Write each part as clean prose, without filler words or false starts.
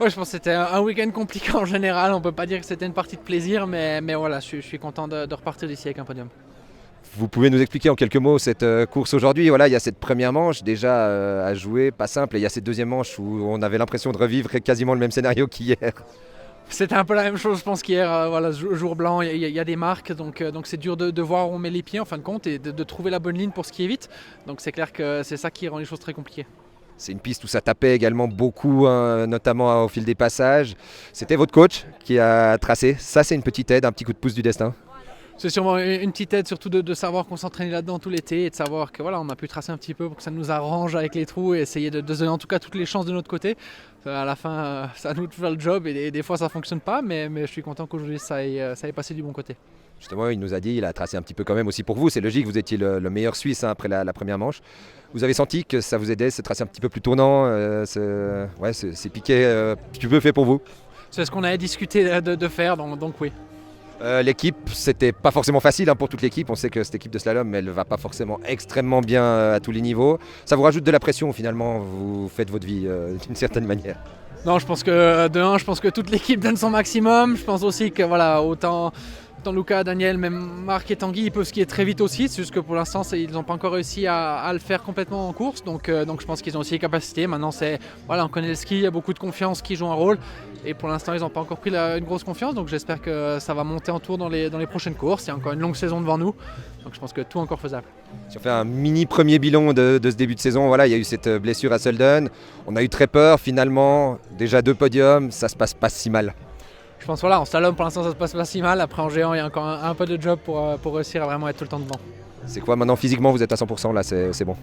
Ouais, je pense que c'était un week-end compliqué en général. On peut pas dire que c'était une partie de plaisir, mais voilà, je suis content de repartir d'ici avec un podium. Vous pouvez nous expliquer en quelques mots cette course aujourd'hui. Voilà, il y a cette première manche déjà à jouer, pas simple, et il y a cette deuxième manche où on avait l'impression de revivre quasiment le même scénario qu'hier. C'était un peu la même chose, je pense qu'hier, voilà, jour blanc, il y a des marques, donc c'est dur de voir où on met les pieds en fin de compte et de trouver la bonne ligne pour skier vite. Donc c'est clair que c'est ça qui rend les choses très compliquées. C'est une piste où ça tapait également beaucoup, hein, notamment au fil des passages. C'était votre coach qui a tracé. Ça, c'est une petite aide, un petit coup de pouce du destin. C'est sûrement une petite aide, surtout de savoir qu'on s'entraînait là-dedans tout l'été et de savoir que voilà, on a pu tracer un petit peu pour que ça nous arrange avec les trous et essayer de se donner en tout cas toutes les chances de notre côté. À la fin, c'est à nous de faire le job et des fois ça fonctionne pas, mais je suis content qu'aujourd'hui ça ait passé du bon côté. Justement, il nous a dit, il a tracé un petit peu quand même aussi pour vous. C'est logique, vous étiez le meilleur Suisse, hein, après la première manche. Vous avez senti que ça vous aidait, ce tracé un petit peu plus tournant, ces piquets un petit peu fait pour vous. C'est ce qu'on avait discuté de faire, donc oui. L'équipe, c'était pas forcément facile, hein, pour toute l'équipe. On sait que cette équipe de slalom, elle va pas forcément extrêmement bien à tous les niveaux. Ça vous rajoute de la pression finalement, vous faites votre vie d'une certaine manière. Non, je pense que toute l'équipe donne son maximum. Je pense aussi que voilà, autant Lucas, Daniel, même Marc et Tanguy, ils peuvent skier très vite aussi. C'est juste que pour l'instant, ils n'ont pas encore réussi à le faire complètement en course. Donc je pense qu'ils ont aussi les capacités. Maintenant, voilà, on connaît le ski, il y a beaucoup de confiance qui joue un rôle. Et pour l'instant, ils n'ont pas encore pris une grosse confiance. Donc j'espère que ça va monter en tour dans les prochaines courses. Il y a encore une longue saison devant nous. Donc je pense que tout est encore faisable. Si on fait un mini premier bilan de ce début de saison, voilà, il y a eu cette blessure à Sölden. On a eu très peur finalement. Déjà 2 podiums, ça se passe pas si mal. Je pense voilà, en slalom pour l'instant ça se passe pas si mal. Après en géant, il y a encore un peu de job pour réussir à vraiment être tout le temps devant. C'est quoi maintenant physiquement, vous êtes à 100% là, c'est bon.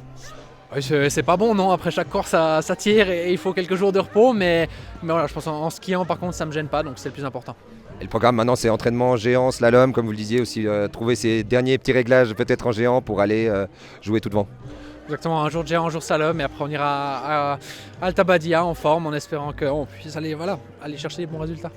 Oui, c'est pas bon, non. Après chaque course, ça tire et il faut quelques jours de repos. Mais voilà, je pense en skiant, par contre, ça me gêne pas, donc c'est le plus important. Et le programme maintenant, c'est entraînement géant, slalom, comme vous le disiez aussi, trouver ces derniers petits réglages peut-être en géant pour aller jouer tout devant. Exactement, un jour de géant, un jour slalom, et après on ira à Alta Badia en forme, en espérant qu'on puisse aller chercher des bons résultats.